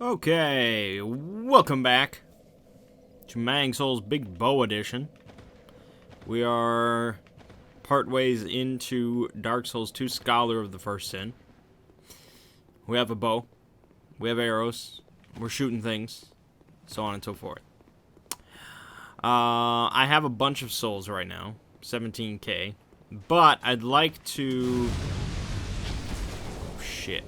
Okay, welcome back to Mangg Soul's Big Bow Edition. We are part ways into Dark Souls 2 Scholar of the First Sin. We have a bow, we have arrows, we're shooting things, so on and so forth. I have a bunch of souls right now, 17k, but I'd like to... Oh, shit.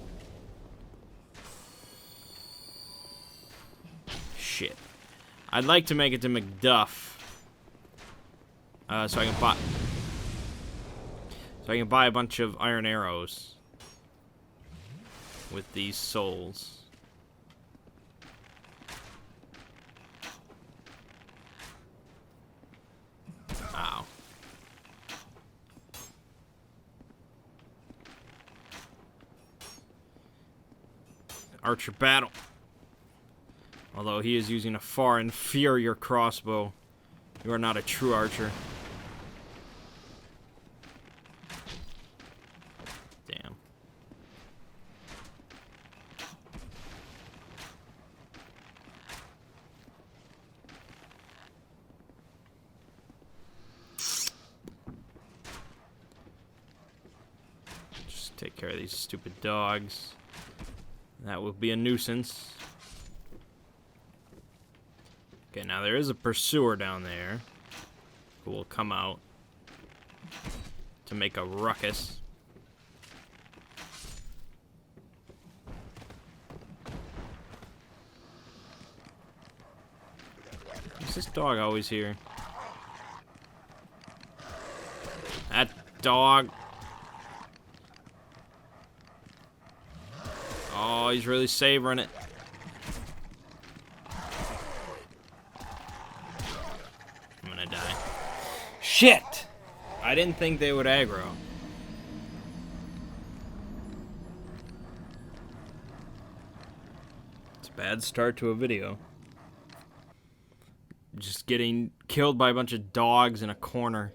Shit. I'd like to make it to Macduff, so I can buy a bunch of iron arrows with these souls. Ow. Archer battle. Although he is using a far inferior crossbow. You are not a true archer. Damn. Just take care of these stupid dogs. That will be a nuisance. Okay, now there is a pursuer down there who will come out to make a ruckus. Is this dog always here? That dog. Oh, he's really savoring it. Shit! I didn't think they would aggro. It's a bad start to a video. Just getting killed by a bunch of dogs in a corner.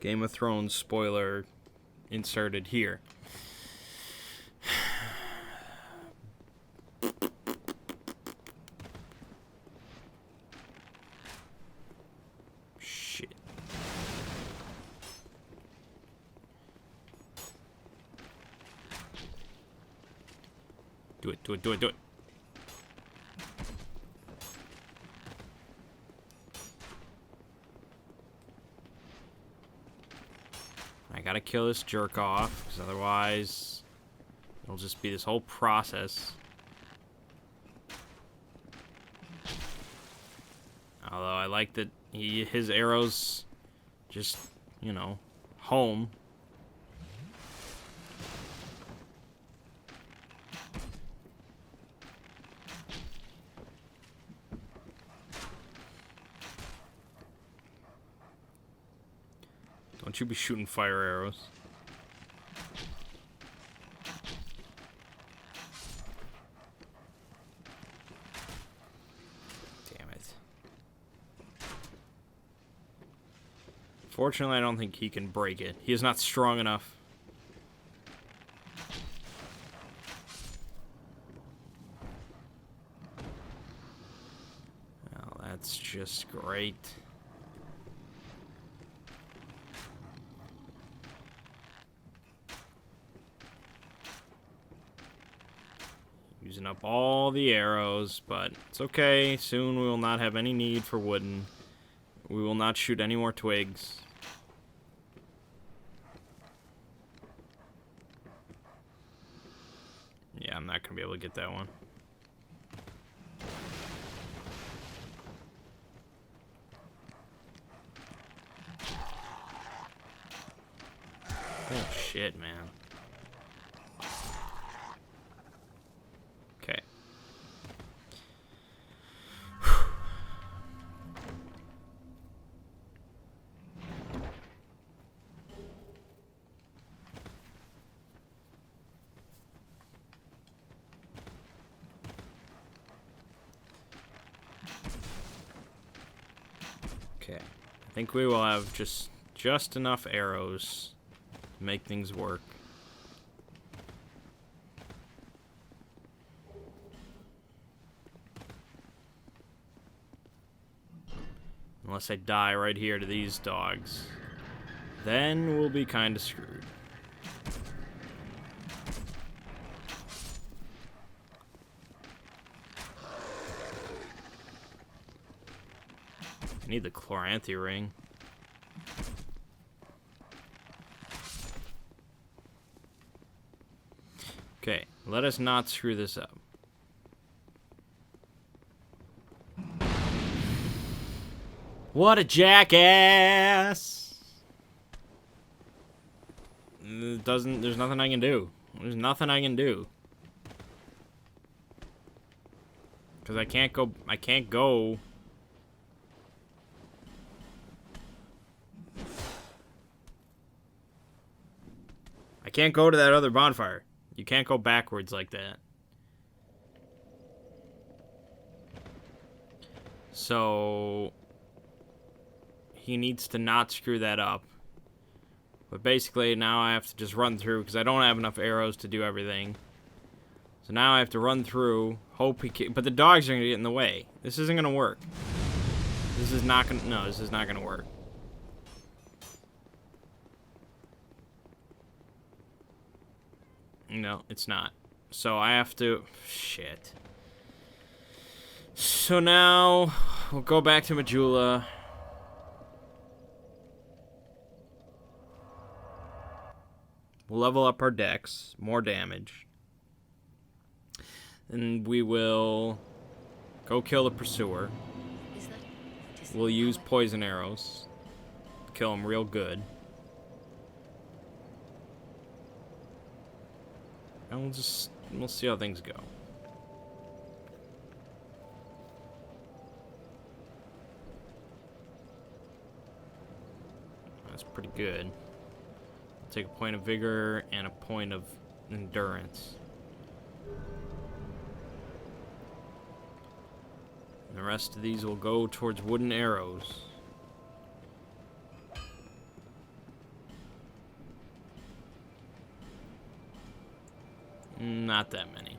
Game of Thrones spoiler inserted here. Do it, do it, do it, do it. I gotta kill this jerk off, because otherwise it'll just be this whole process. Although I like that his arrows just, you know, home. Don't you be shooting fire arrows. Damn it. Fortunately, I don't think he can break it. He is not strong enough. Well, that's just great. Using up all the arrows, but it's okay. Soon we will not have any need for wooden. We will not shoot any more twigs. Yeah, I'm not gonna be able to get that one. Oh shit, man. Okay. Okay. I think we will have just enough arrows to make things work. Unless I die right here to these dogs. Then we'll be kind of screwed. I need the Chloranthy ring. Okay, let us not screw this up. What a jackass! There's nothing I can do. There's nothing I can do. Because I can't go. I can't go. I can't go to that other bonfire. You can't go backwards like that. So he needs to not screw that up. But basically now I have to just run through because I don't have enough arrows to do everything. So now I have to run through, hope he can, but the dogs are going to get in the way. This isn't going to work. This is not going to, no, this is not going to work. No, it's not. So I have to, shit. So now we'll go back to Majula. We'll level up our decks, more damage. And we will go kill the pursuer. We'll use poison arrows. Kill him real good. And we'll see how things go. That's pretty good. I'll take a point of vigor and a point of endurance. And the rest of these will go towards wooden arrows. Not that many.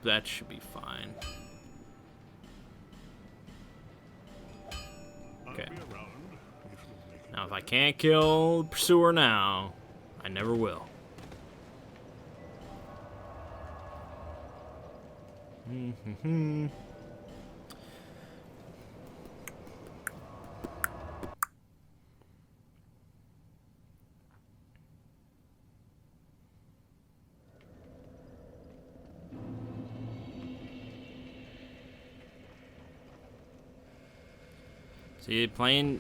That should be fine. Okay. Now, if I can't kill the pursuer now, I never will. See, playing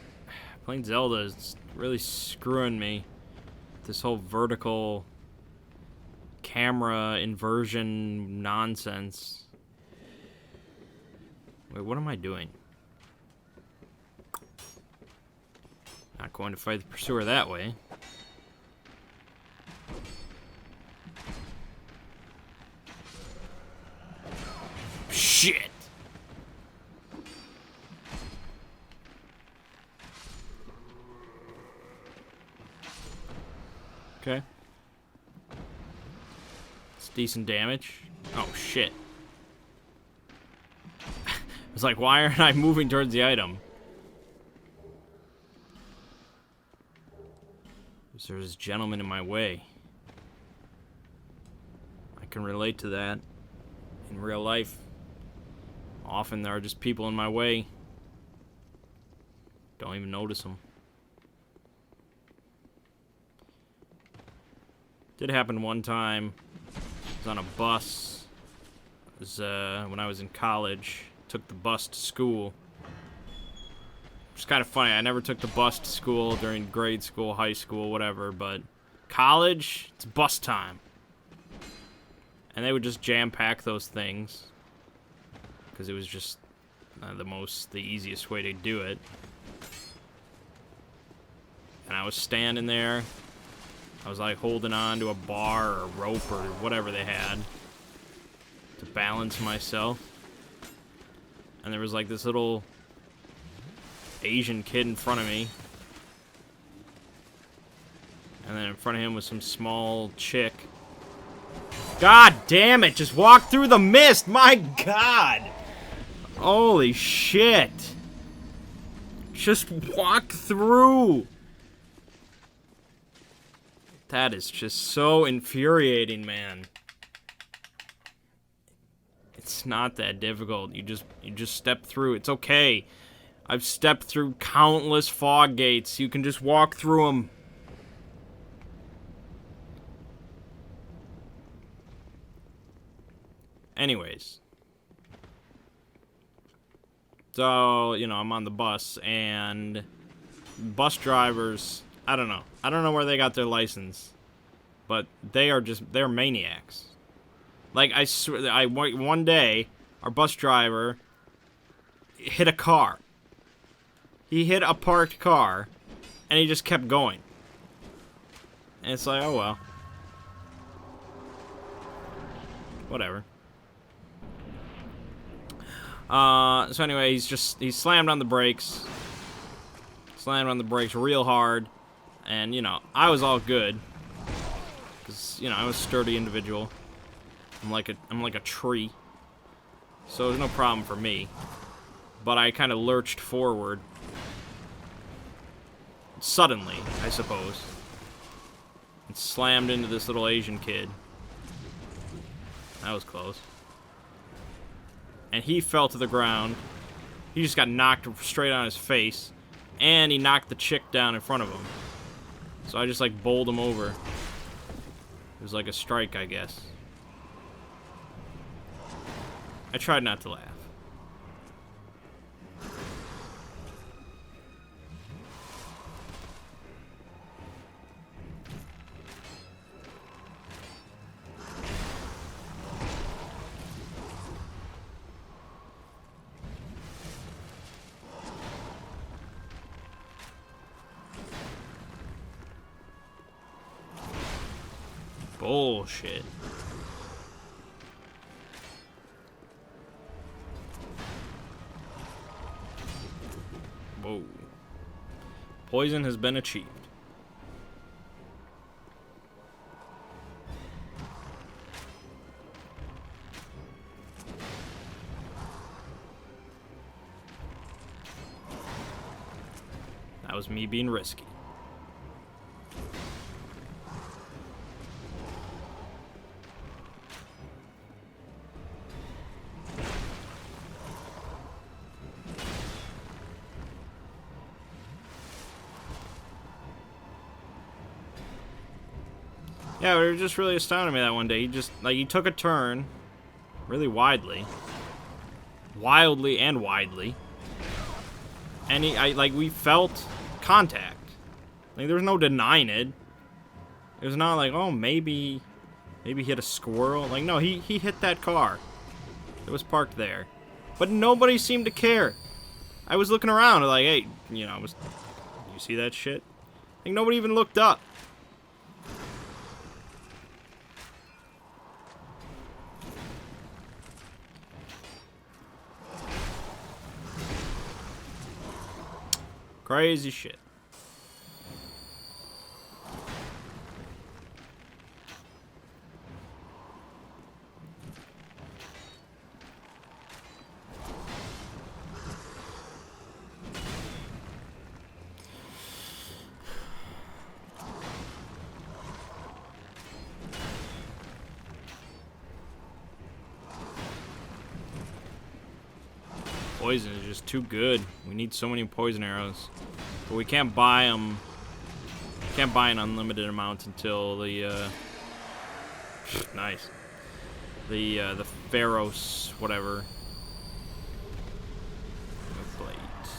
Zelda is really screwing me. This whole vertical camera inversion nonsense. Wait, what am I doing? Not going to fight the pursuer that way. Shit! Okay. It's decent damage. Oh, shit. I was like, why aren't I moving towards the item? There's this gentleman in my way. I can relate to that. In real life, often there are just people in my way. Don't even notice them. Did happen one time. I was on a bus. It was when I was in college. Took the bus to school. It's kind of funny. I never took the bus to school during grade school, high school, whatever. But college, it's bus time. And they would just jam-pack those things. Because it was just the easiest way to do it. And I was standing there. I was like holding on to a bar or a rope or whatever they had to balance myself. And there was like this little Asian kid in front of me. And then in front of him was some small chick. God damn it! Just walk through the mist! My God! Holy shit! Just walk through! That is just so infuriating, man. It's not that difficult. You just step through. It's okay. I've stepped through countless fog gates. You can just walk through them. Anyways. So, you know, I'm on the bus, and bus drivers, I don't know. I don't know where they got their license, but they're maniacs. Like, I swear, one day, our bus driver hit a car. He hit a parked car, and he just kept going. And it's like, oh well. Whatever. So anyway, he slammed on the brakes. Slammed on the brakes real hard. And, you know, I was all good. Because, you know, I'm a sturdy individual. I'm like a tree. So there's no problem for me. But I kind of lurched forward. Suddenly, I suppose. And slammed into this little Asian kid. That was close. And he fell to the ground. He just got knocked straight on his face. And he knocked the chick down in front of him. So I just, like, bowled him over. It was like a strike, I guess. I tried not to laugh. Bullshit. Whoa. Poison has been achieved. That was me being risky. Yeah, it just really astounded me that one day. He just, like, he took a turn really wildly and widely. And we felt contact. Like, there was no denying it. It was not like, oh, maybe he hit a squirrel. Like, no, he hit that car. It was parked there. But nobody seemed to care. I was looking around, like, hey, you know, you see that shit? Like, nobody even looked up. Crazy shit. Poison is just too good. We need so many poison arrows. But we can't buy them. Can't buy an unlimited amount until the, nice. The Pharaoh's, whatever. Blades.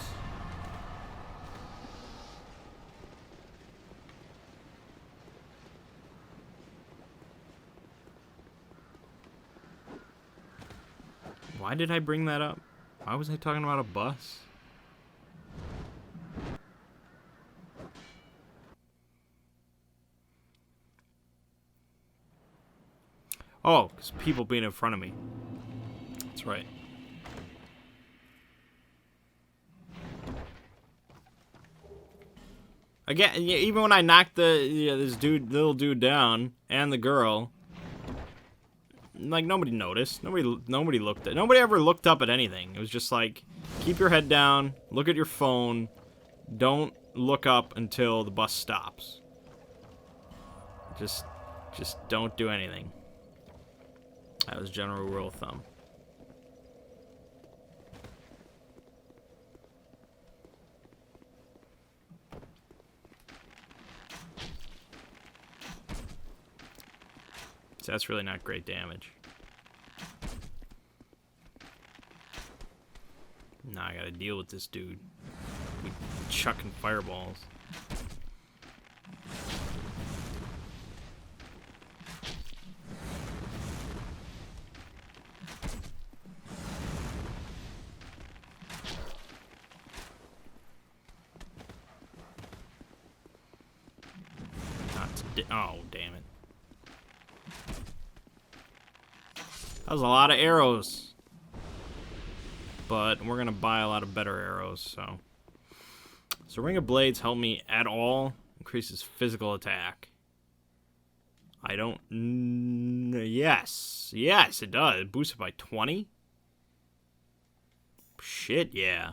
Why did I bring that up? Why was I talking about a bus? Oh, because people being in front of me. That's right. Again, even when I knocked this little dude down and the girl, like nobody noticed. Nobody looked at. Nobody ever looked up at anything. It was just like, keep your head down, look at your phone, don't look up until the bus stops. Just don't do anything. That was general rule of thumb. So that's really not great damage. Now I gotta deal with this dude. We chucking fireballs. Oh, damn it. That was a lot of arrows. But we're going to buy a lot of better arrows, so. So Ring of Blades help me at all. Increases physical attack. I don't... yes. Yes, it does. It boosts it by 20? Shit, yeah.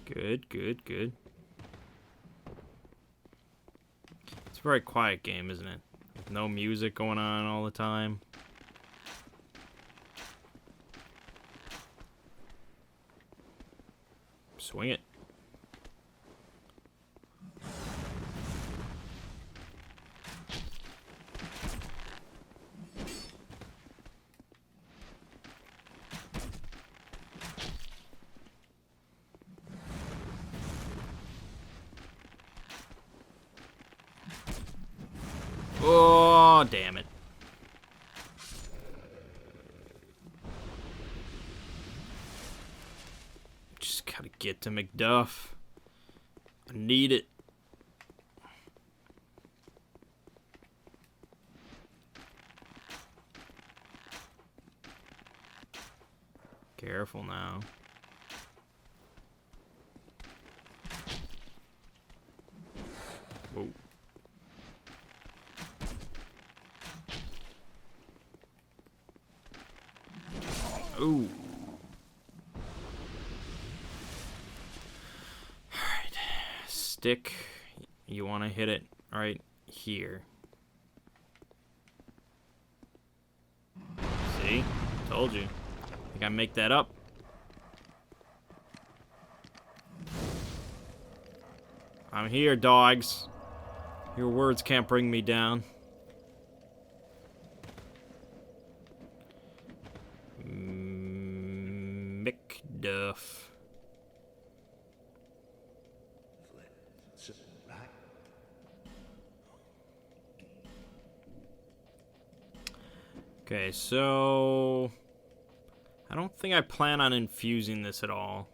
Good, good, good. It's a very quiet game, isn't it? With no music going on all the time. Swing it. Oh, damn it. Just gotta get to McDuff. I need it. Careful now. Whoa. Ooh. Alright. Stick. You want to hit it right here. See? Told you. Think I make that up? I'm here, dogs. Your words can't bring me down. McDuff. Okay, so I don't think I plan on infusing this at all.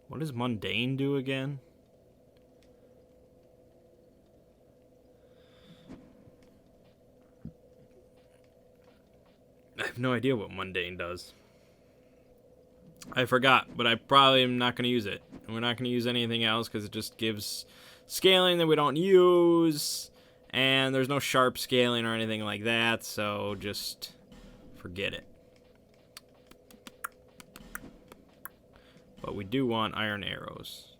What does mundane do again? I have no idea what mundane does. I forgot, but I probably am not going to use it. And we're not going to use anything else because it just gives scaling that we don't use. And there's no sharp scaling or anything like that, so just forget it. But we do want iron arrows.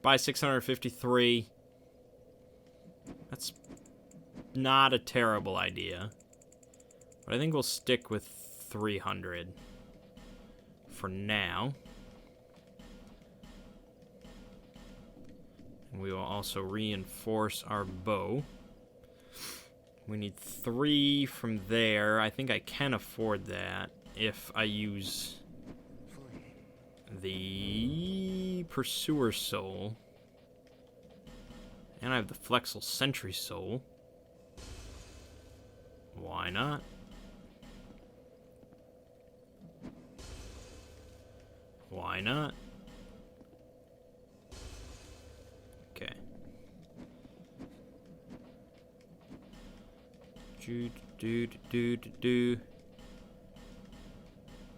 Buy 653. That's not a terrible idea. But I think we'll stick with 300 for now. And we will also reinforce our bow. We need 3 from there. I think I can afford that if I use the Pursuer Soul. And I have the Flexal Sentry Soul. Why not? Why not? Okay. Do.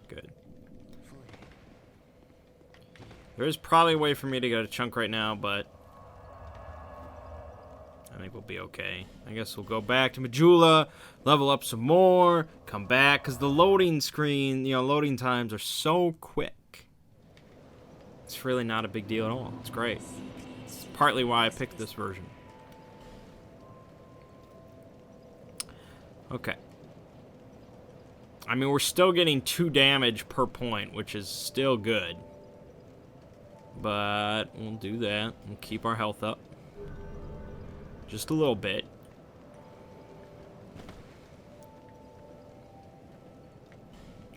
Good. There is probably a way for me to get a chunk right now, but I think we'll be okay. I guess we'll go back to Majula, level up some more, come back, because the loading screen, loading times are so quick. It's really not a big deal at all. It's great. It's partly why I picked this version. Okay. I mean, we're still getting 2 damage per point, which is still good. But we'll do that and keep our health up. Just a little bit.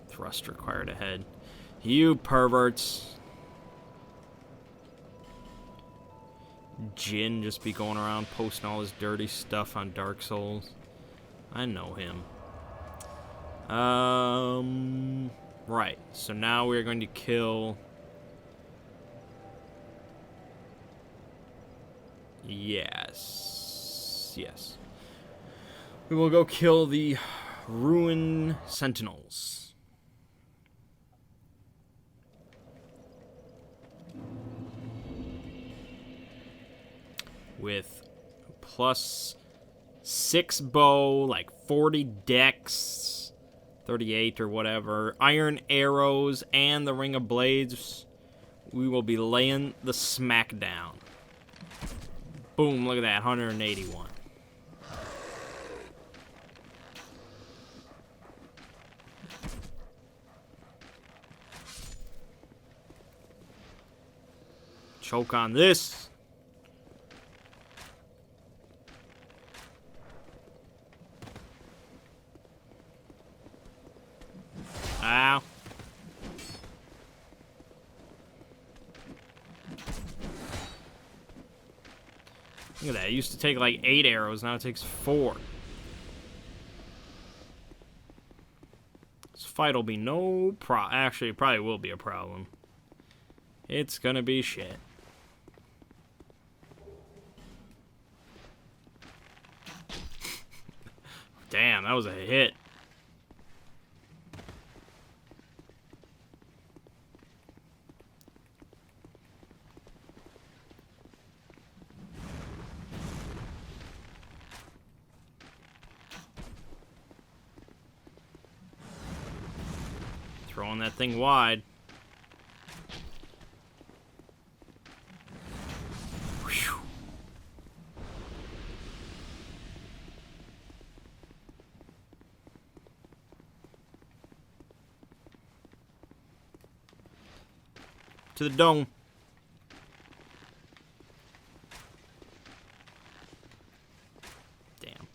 Thrust required ahead. You perverts. Jin just be going around posting all his dirty stuff on Dark Souls. I know him. Right. So now we're going to kill... Yes. Yes. We will go kill the Ruin Sentinels. With +6 bow, like 40 dex, 38 or whatever, iron arrows, and the Ring of Blades, we will be laying the smack down. Boom, look at that, 181. Choke on this. Ow. Look at that. It used to take like 8 arrows. Now it takes 4. This fight will be no problem. Actually, it probably will be a problem. It's gonna be shit. Damn, that was a hit. Throwing that thing wide. Whew. To the dome. Damn.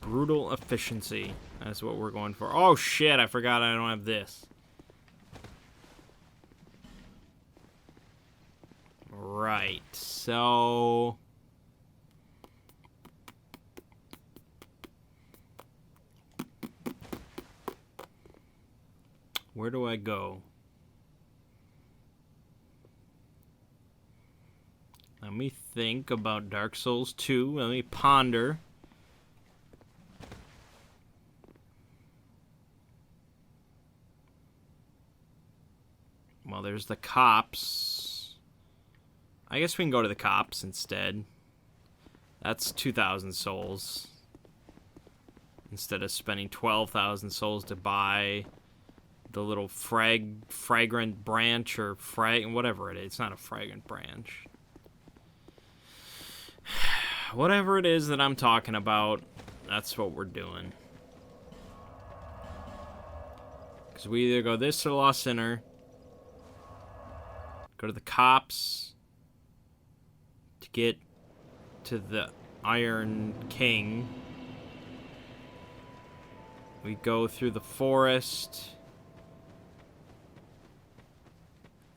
Brutal efficiency. That's what we're going for. Oh shit, I forgot I don't have this. Right, so... where do I go? Let me think about Dark Souls 2. Let me ponder. Well, there's the cops. I guess we can go to the cops instead. That's 2,000 souls. Instead of spending 12,000 souls to buy the little fragrant branch or whatever it is. It's not a fragrant branch. Whatever it is that I'm talking about, that's what we're doing. Because we either go this to the Lost Sinner, go to the cops to get to the Iron King. We go through the forest.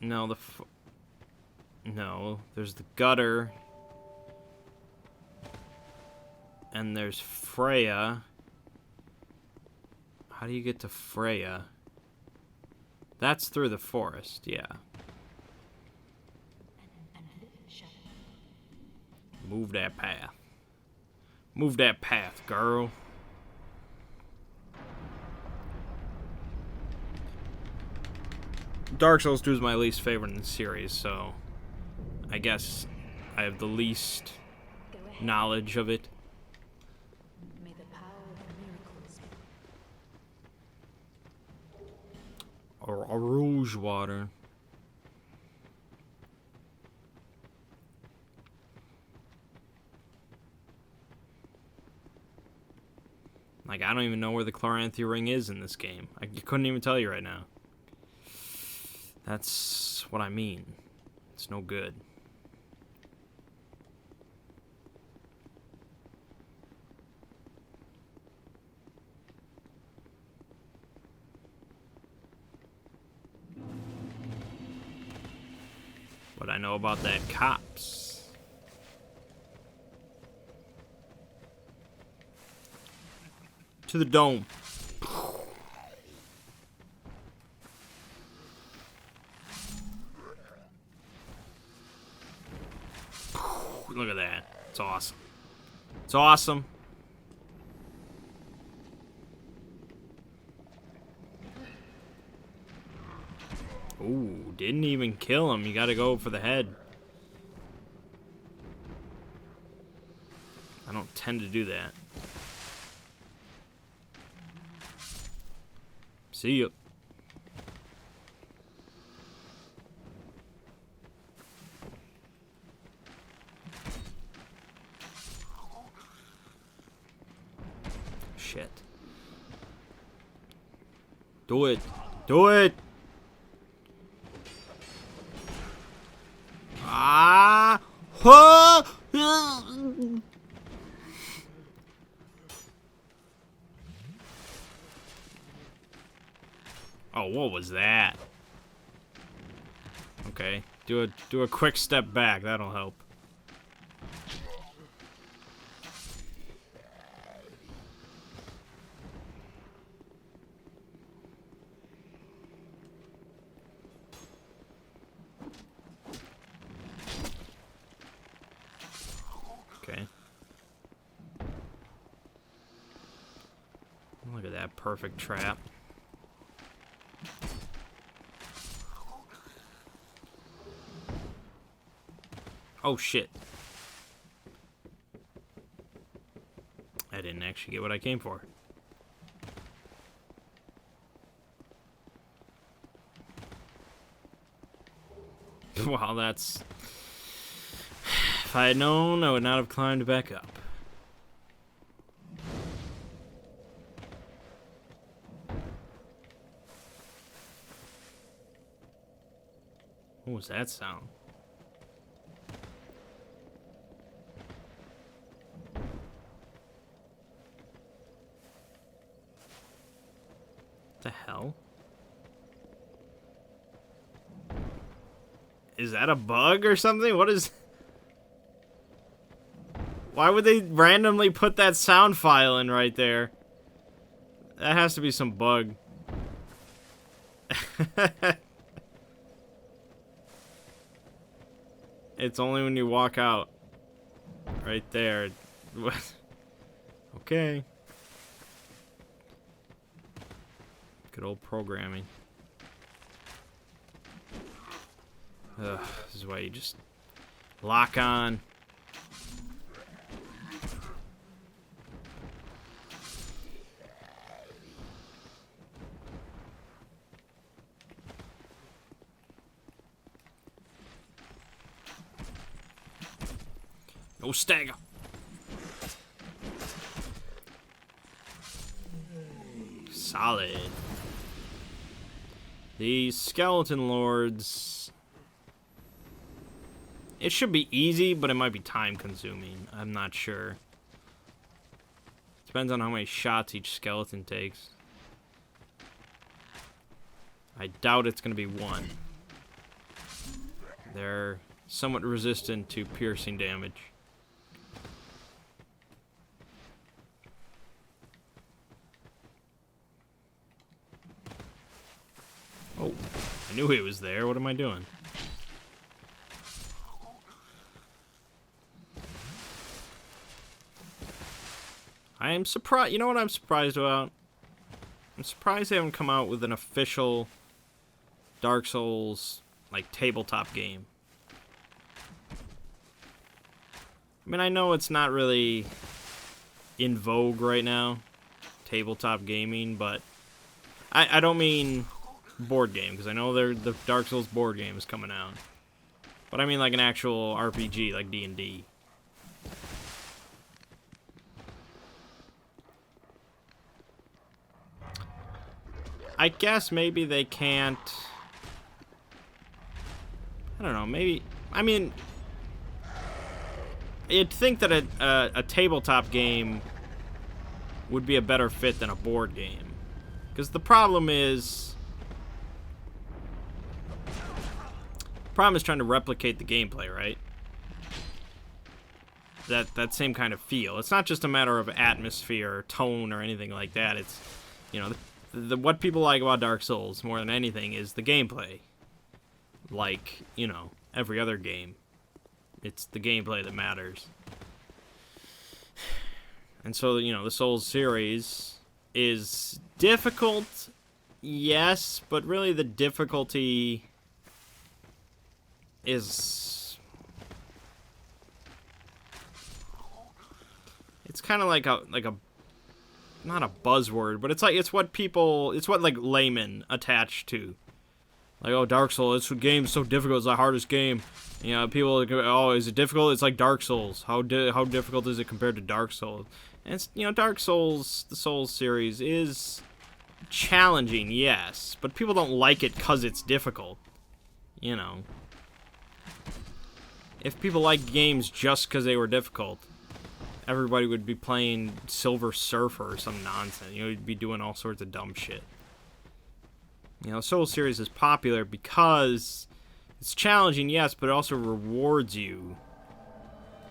No, No, there's the gutter. And there's Freya. How do you get to Freya? That's through the forest, yeah. Move that path. Move that path, girl. Dark Souls 2 is my least favorite in the series, so I guess I have the least knowledge of it. May the power of miracles Or a rouge water. Like, I don't even know where the Chloranthy ring is in this game. I couldn't even tell you right now. That's what I mean. It's no good. What I know about that cops. To the dome. Look at that. It's awesome. It's awesome. Ooh, didn't even kill him. You gotta go for the head. I don't tend to do that. See ya. Shit. Do it. Do it! Ah! Huh! Oh, what was that? Okay, do a quick step back. That'll help. Okay. Look at that perfect trap. Oh shit. I didn't actually get what I came for. Well, that's... If I had known, I would not have climbed back up. What was that sound? The hell? Is that a bug or something? What is... Why would they randomly put that sound file in right there? That has to be some bug. It's only when you walk out. Right there. Okay. Good old programming. Ugh, this is why you just lock on. No stagger. Solid. The skeleton lords. It should be easy, but it might be time consuming. I'm not sure. Depends on how many shots each skeleton takes. I doubt it's gonna be one. They're somewhat resistant to piercing damage. Oh, I knew he was there. What am I doing? I am surprised. You know what I'm surprised about? I'm surprised they haven't come out with an official Dark Souls, like, tabletop game. I mean, I know it's not really in vogue right now, tabletop gaming, but I don't mean board game, because I know the Dark Souls board game is coming out. But I mean like an actual RPG, like D&D. I guess maybe they can't... I don't know, maybe... I mean... You'd think that a tabletop game would be a better fit than a board game. Because the problem is trying to replicate the gameplay, right? That same kind of feel. It's not just a matter of atmosphere or tone or anything like that. It's, you know, what people like about Dark Souls more than anything is the gameplay. Like, you know, every other game. It's the gameplay that matters. And so, you know, the Souls series is difficult, yes, but really the difficulty is... It's kind of like a not a buzzword, but it's what like laymen attach to. Like, oh, Dark Souls, this game's so difficult, it's the hardest game. You know, people are, oh, is it difficult? It's like Dark Souls. How difficult is it compared to Dark Souls? And it's, you know, Dark Souls, the Souls series is challenging, yes, but people don't like it because it's difficult. You know. If people like games just because they were difficult, everybody would be playing Silver Surfer or some nonsense. You know, you'd be doing all sorts of dumb shit. You know, Souls series is popular because it's challenging, yes, but it also rewards you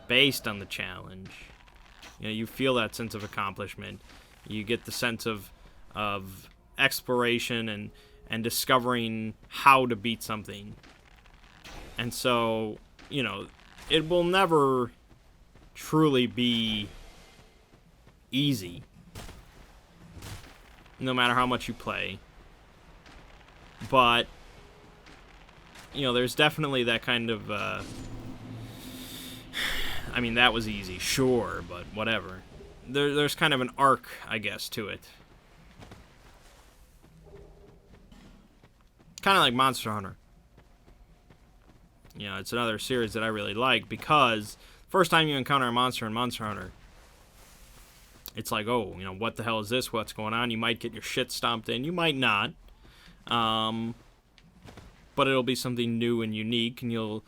based on the challenge. You know, you feel that sense of accomplishment. You get the sense of exploration and discovering how to beat something. And so, you know, it will never truly be easy, no matter how much you play. But, you know, there's definitely that kind of, I mean, that was easy, sure, but whatever. There's kind of an arc, I guess, to it. Kind of like Monster Hunter. You know, it's another series that I really like because first time you encounter a monster in Monster Hunter, it's like, oh, you know, what the hell is this? What's going on? You might get your shit stomped in. You might not. But it'll be something new and unique, and you'll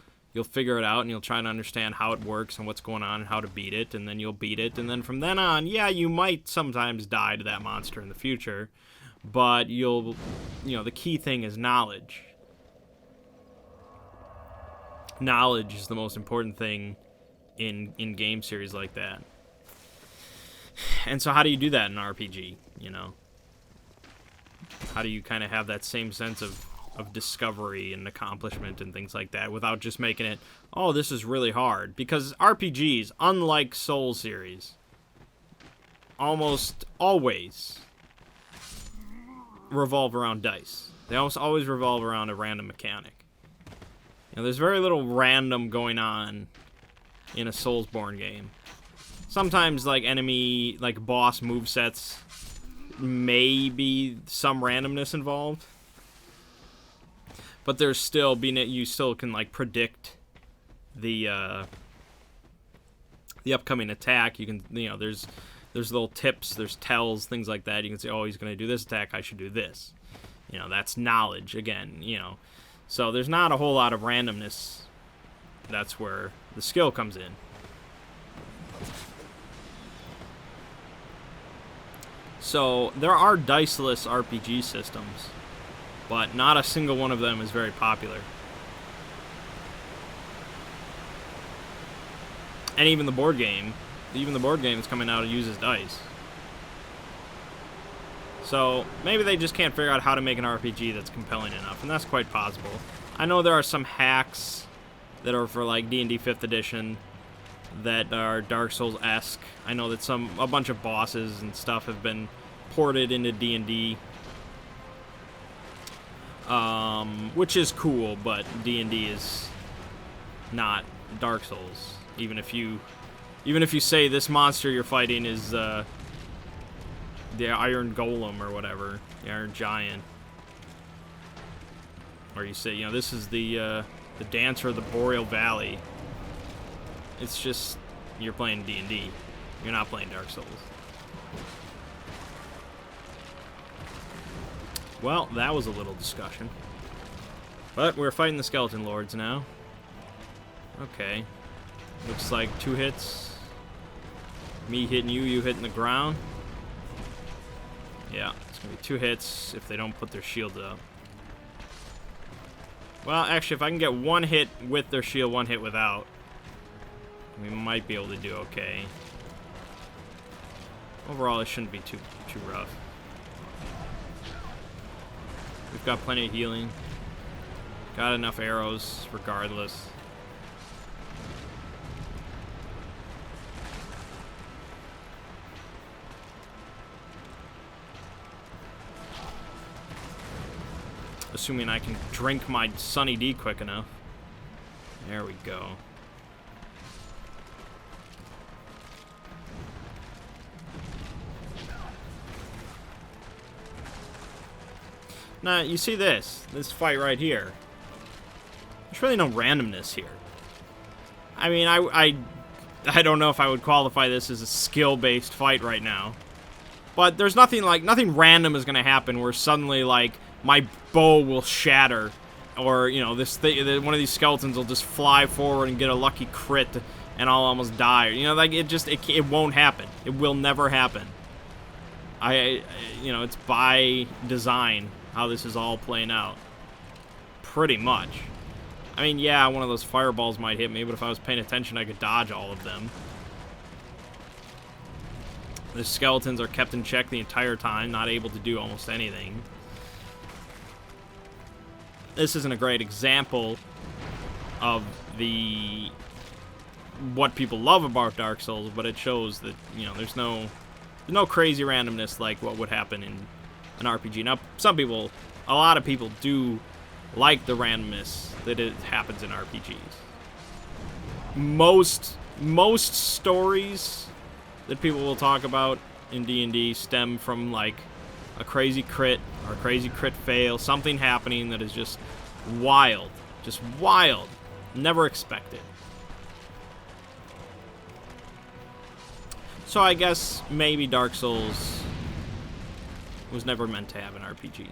figure it out, and you'll try to understand how it works and what's going on and how to beat it, and then you'll beat it, and then from then on, yeah, you might sometimes die to that monster in the future, but you know, the key thing is knowledge. Knowledge is the most important thing in game series like that. And so how do you do that in an RPG, you know? How do you kind of have that same sense of discovery and accomplishment and things like that without just making it, oh, this is really hard? Because RPGs, unlike Soul series, almost always revolve around dice. They almost always revolve around a random mechanic. You know, there's very little random going on in a Soulsborne game. Sometimes, like, enemy, like, boss movesets, maybe some randomness involved. But there's still, you still can, like, predict the upcoming attack. You can, you know, there's little tips, there's tells, things like that. You can say, oh, he's going to do this attack, I should do this. You know, that's knowledge, again, you know. So there's not a whole lot of randomness. That's where the skill comes in. So there are diceless RPG systems, but not a single one of them is very popular. And even the board game is coming out, it uses dice. So maybe they just can't figure out how to make an RPG that's compelling enough, and that's quite possible. I know there are some hacks that are for like D&D 5th edition that are Dark Souls-esque. I know that a bunch of bosses and stuff have been ported into D&D, which is cool, but D&D is not Dark Souls. Even if you say this monster you're fighting is the Iron Golem or whatever, the Iron Giant, or you say, you know, this is the Dancer of the Boreal Valley. It's just, you're playing D&D. You're not playing Dark Souls. Well, that was a little discussion. But we're fighting the Skeleton Lords now. Okay. Looks like 2 hits. Me hitting you, you hitting the ground. Yeah, it's going to be 2 hits if they don't put their shields up. Well, actually, if I can get 1 hit with their shield, 1 hit without, we might be able to do okay. Overall, it shouldn't be too rough. We've got plenty of healing. Got enough arrows, regardless. Assuming I can drink my Sunny D quick enough. There we go. Now, you see this fight right here. There's really no randomness here. I mean, I don't know if I would qualify this as a skill-based fight right now. But there's nothing random is going to happen where suddenly, like, my bow will shatter, or, you know, one of these skeletons will just fly forward and get a lucky crit, and I'll almost die. You know, like, it won't happen. It will never happen. You know, it's by design how this is all playing out. Pretty much. I mean, yeah, one of those fireballs might hit me, but if I was paying attention, I could dodge all of them. The skeletons are kept in check the entire time, not able to do almost anything. This isn't a great example of what people love about Dark Souls, but it shows that, you know, there's no crazy randomness like what would happen in an RPG. Now, a lot of people do like the randomness that it happens in RPGs. Most stories that people will talk about in D&D stem from, like, a crazy crit or a crazy crit fail, something happening that is just wild. Just wild. Never expected. So I guess maybe Dark Souls was never meant to have an RPG.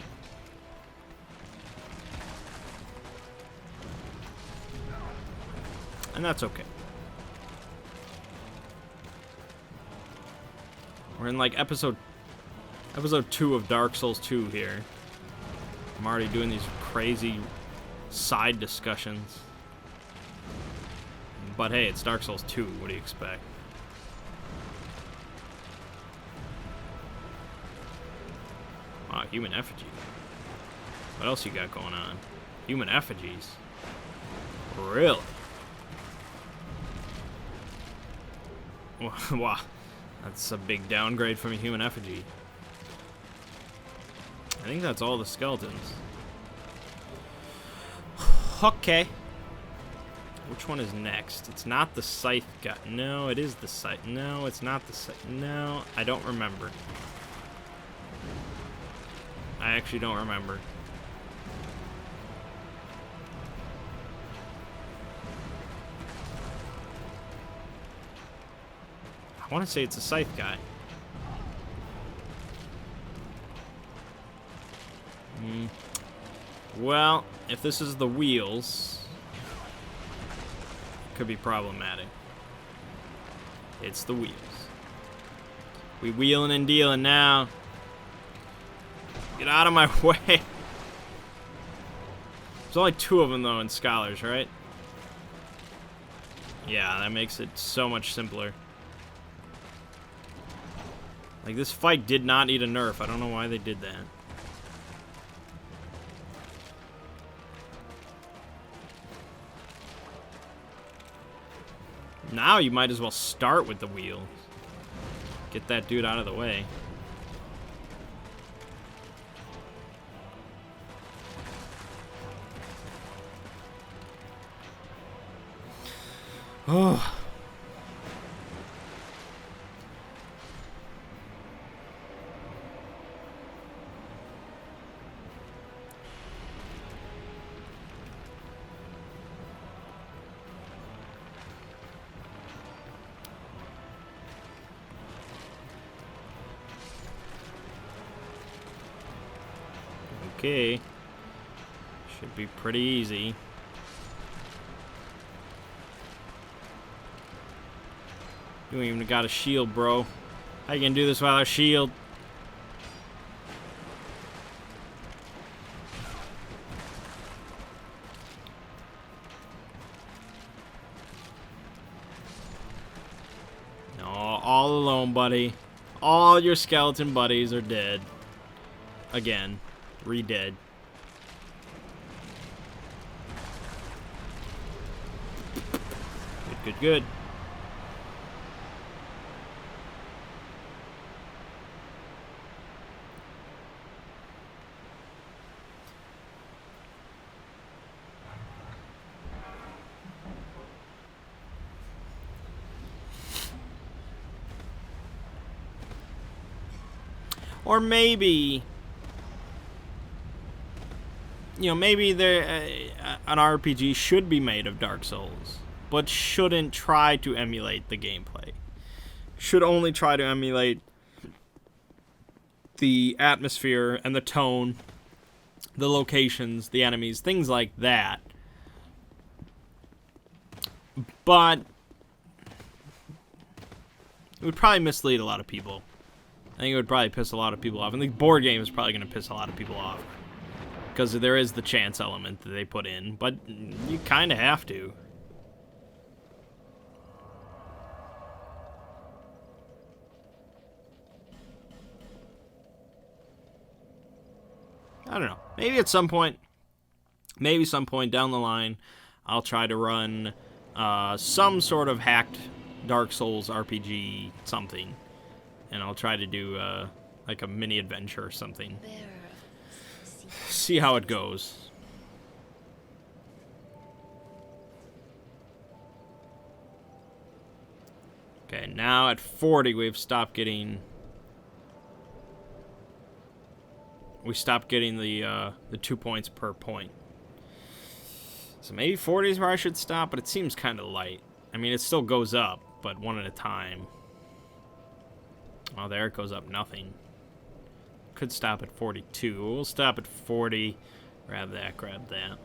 And that's okay. We're in, like, episode 2 of Dark Souls 2 here. I'm already doing these crazy side discussions. But hey, it's Dark Souls 2. What do you expect? Wow, human effigy. What else you got going on? Human effigies? Really? Wow. That's a big downgrade from a human effigy. I think that's all the skeletons. Okay. Which one is next? It's not the scythe guy. No, it is the scythe. No, it's not the scythe. No, I don't remember. I actually don't remember. I want to say it's a scythe guy. Well, if this is the wheels, it could be problematic. It's the wheels. We wheeling and dealing now. Get out of my way. There's only 2 of them, though, in Scholars, right? Yeah, that makes it so much simpler. Like, this fight did not need a nerf. I don't know why they did that. Now you might as well start with the wheel. Get that dude out of the way. Oh. Okay. Should be pretty easy. You ain't even got a shield, bro. How you gonna do this without a shield? No, all alone, buddy. All your skeleton buddies are dead. Again. Re-dead. Good, good, good. Or maybe, you know, maybe there an RPG should be made of Dark Souls, but shouldn't try to emulate the gameplay. Should only try to emulate the atmosphere and the tone, the locations, the enemies, things like that. But it would probably mislead a lot of people. I think it would probably piss a lot of people off. And the board game is probably going to piss a lot of people off. Because there is the chance element that they put in. But you kind of have to. I don't know. Maybe at some point. Maybe some point down the line. I'll try to run some sort of hacked Dark Souls RPG something. And I'll try to do, like a mini adventure or something. See how it goes. Okay, now at 40, we've stopped getting... We stopped getting the 2 points per point. So maybe 40 is where I should stop, but it seems kind of light. I mean, it still goes up, but one at a time. Oh, there it goes up nothing. Could stop at 42. We'll stop at 40. Grab that, grab that.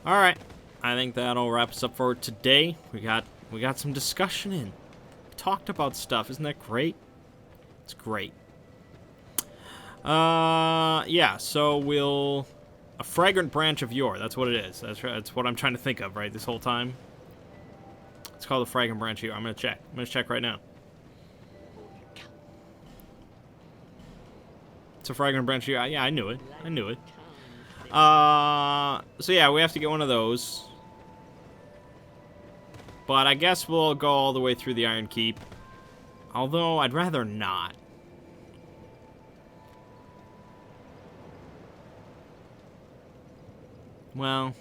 Alright. I think that'll wrap us up for today. We got some discussion in. We talked about stuff. Isn't that great? It's great. Yeah, so we'll... A fragrant branch of yore. That's what it is. That's what I'm trying to think of, right, this whole time. It's called the fragrant branch here. I'm gonna check. I'm gonna check right now. It's a fragrant branch here. Yeah, I knew it. I knew it. So yeah, we have to get one of those. But I guess we'll go all the way through the Iron Keep. Although, I'd rather not. Well,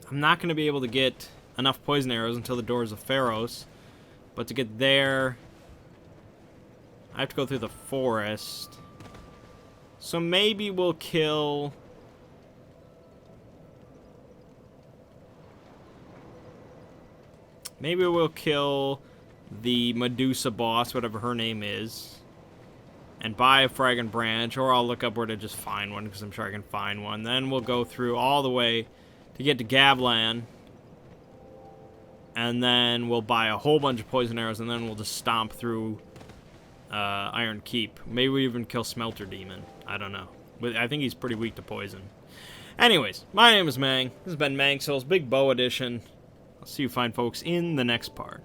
I'm not gonna be able to get enough poison arrows until the Doors of Pharos. But to get there, I have to go through the forest. So maybe we'll kill... Maybe we'll kill the Medusa boss, whatever her name is. And buy a fragrant branch, or I'll look up where to just find one, because I'm sure I can find one. Then we'll go through all the way to get to Gavlan. And then we'll buy a whole bunch of poison arrows, and then we'll just stomp through Iron Keep. Maybe we even kill Smelter Demon. I don't know. But I think he's pretty weak to poison. Anyways, my name is Mangg. This has been Mangg Souls Big Bow Edition. I'll see you fine folks in the next part.